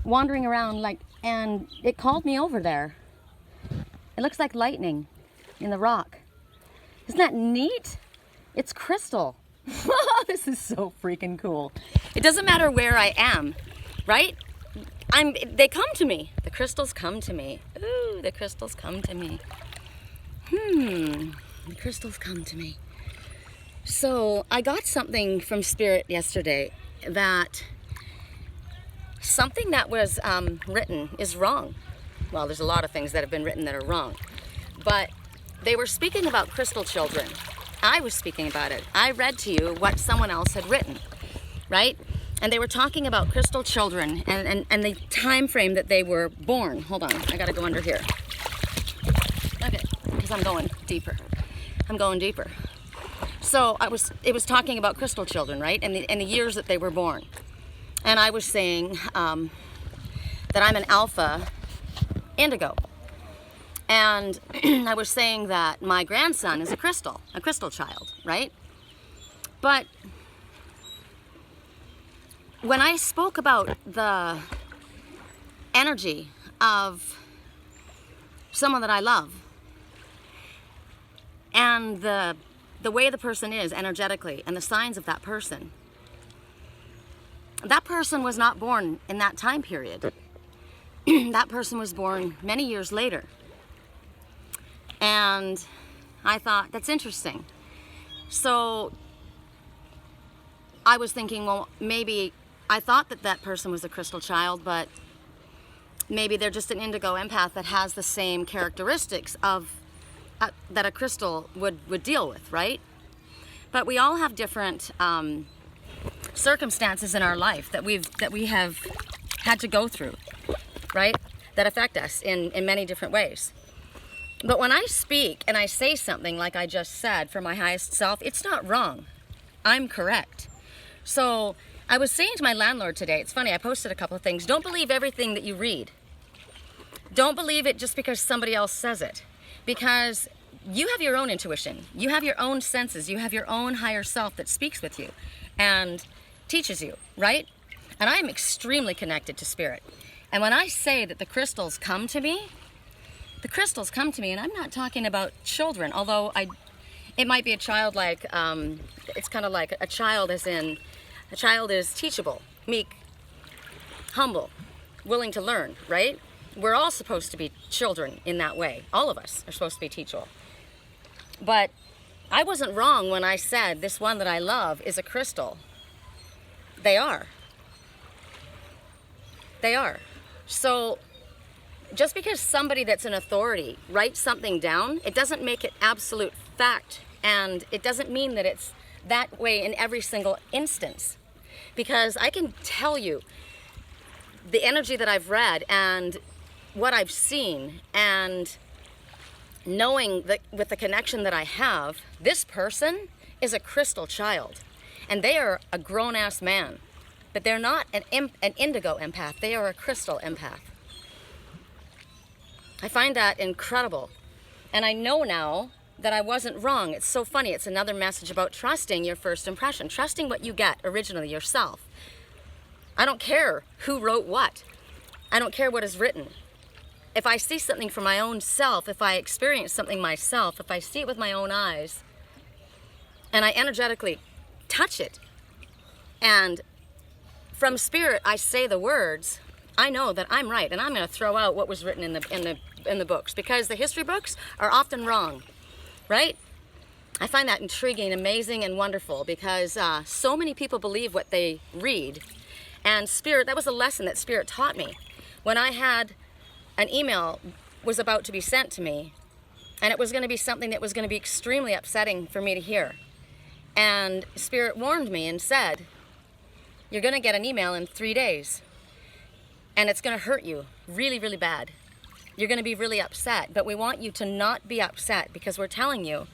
wandering around like, and it called me over there. It looks like lightning in the rock. Isn't that neat? It's crystal. This is so freaking cool. It doesn't matter where I am, right? They come to me. The crystals come to me. Ooh, the crystals come to me. The crystals come to me. So I got something from Spirit yesterday that something that was written is wrong. Well, there's a lot of things that have been written that are wrong. But they were speaking about crystal children. I was speaking about it. I read to you what someone else had written, right? And they were talking about crystal children and the time frame that they were born. Hold on, I gotta go under here. Okay, because I'm going deeper. I'm going deeper. So it was talking about crystal children, right? And the years that they were born. And I was saying that I'm an alpha indigo. And I was saying that my grandson is a crystal child, right? But when I spoke about the energy of someone that I love and the way the person is energetically and the signs of that person was not born in that time period. That person was born many years later. And I thought, that's interesting. So I was thinking, well, maybe I thought that person was a crystal child, but maybe they're just an indigo empath that has the same characteristics of that a crystal would deal with, right? But we all have different circumstances in our life that we have had to go through, right? That affect us in many different ways. But when I speak and I say something like I just said for my highest self, it's not wrong. I'm correct. So I was saying to my landlord today, it's funny, I posted a couple of things. Don't believe everything that you read. Don't believe it just because somebody else says it. Because you have your own intuition. You have your own senses. You have your own higher self that speaks with you and teaches you, right? And I'm extremely connected to Spirit. And when I say that the crystals come to me, and I'm not talking about children, although it might be a child like, it's kind of like a child as in, a child is teachable, meek, humble, willing to learn, right? We're all supposed to be children in that way. All of us are supposed to be teachable. But I wasn't wrong when I said this one that I love is a crystal. They are. They are. So just because somebody that's an authority writes something down, it doesn't make it absolute fact. And it doesn't mean that it's that way in every single instance. Because I can tell you the energy that I've read and what I've seen, and knowing that with the connection that I have, this person is a crystal child. And they are a grown-ass man. But they're not an indigo empath. They are a crystal empath. I find that incredible. And I know now that I wasn't wrong. It's so funny. It's another message about trusting your first impression. Trusting what you get originally yourself. I don't care who wrote what. I don't care what is written. If I see something for my own self, if I experience something myself, if I see it with my own eyes, and I energetically touch it, and from Spirit I say the words, I know that I'm right, and I'm going to throw out what was written in the books, because the history books are often wrong, right? I find that intriguing, amazing, and wonderful, because so many people believe what they read. And Spirit, that was a lesson that Spirit taught me. When I had an email was about to be sent to me, and it was going to be something that was going to be extremely upsetting for me to hear. And Spirit warned me and said, you're going to get an email in 3 days, and it's going to hurt you really, really bad. You're going to be really upset, but we want you to not be upset, because we're telling you,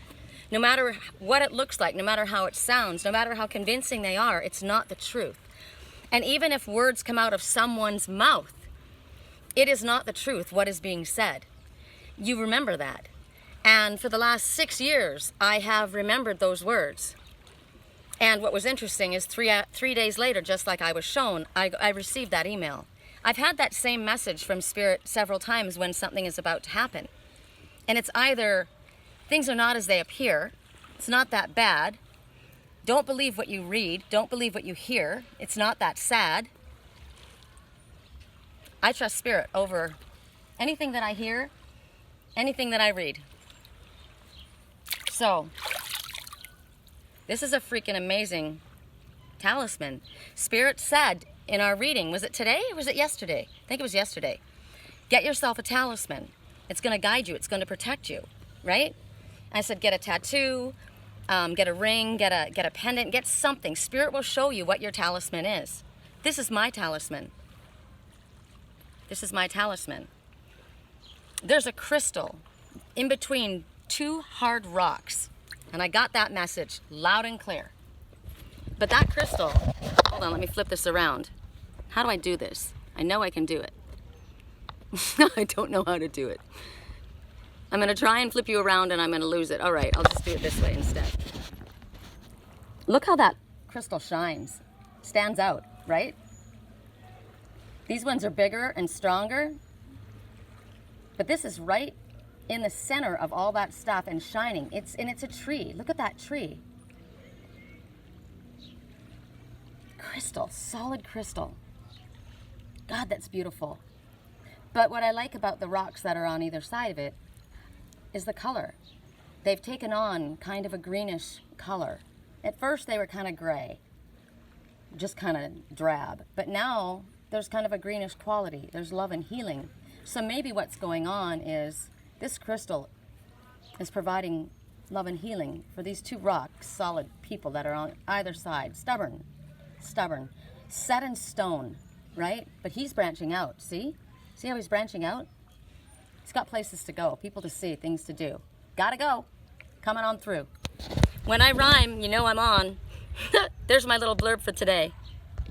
no matter what it looks like, no matter how it sounds, no matter how convincing they are, it's not the truth. And even if words come out of someone's mouth, it is not the truth what is being said. You remember that. And for the last 6 years, I have remembered those words. And what was interesting is three days later, just like I was shown, I received that email. I've had that same message from Spirit several times when something is about to happen. And it's either things are not as they appear, it's not that bad, don't believe what you read, don't believe what you hear, it's not that sad. I trust Spirit over anything that I hear, anything that I read. So, this is a freaking amazing talisman. Spirit said in our reading, was it today or was it yesterday? I think it was yesterday. Get yourself a talisman. It's going to guide you. It's going to protect you, right? I said get a tattoo, get a ring, get a pendant, get something. Spirit will show you what your talisman is. This is my talisman. This is my talisman. There's a crystal in between two hard rocks, and I got that message loud and clear. But that crystal, hold on, let me flip this around. How do I do this? I know I can do it. I don't know how to do it. I'm gonna try and flip you around and I'm gonna lose it. All right, I'll just do it this way instead. Look how that crystal shines, stands out, right? These ones are bigger and stronger, but this is right in the center of all that stuff and shining. It's a tree. Look at that tree. Crystal, solid crystal. God, that's beautiful. But what I like about the rocks that are on either side of it is the color. They've taken on kind of a greenish color. At first they were kind of gray, just kind of drab. But now there's kind of a greenish quality. There's love and healing. So maybe what's going on is this crystal is providing love and healing for these two rock solid people that are on either side. Stubborn, set in stone, right? But he's branching out, see? See how he's branching out? He's got places to go, people to see, things to do. Gotta go, coming on through. When I rhyme, you know I'm on. There's my little blurb for today.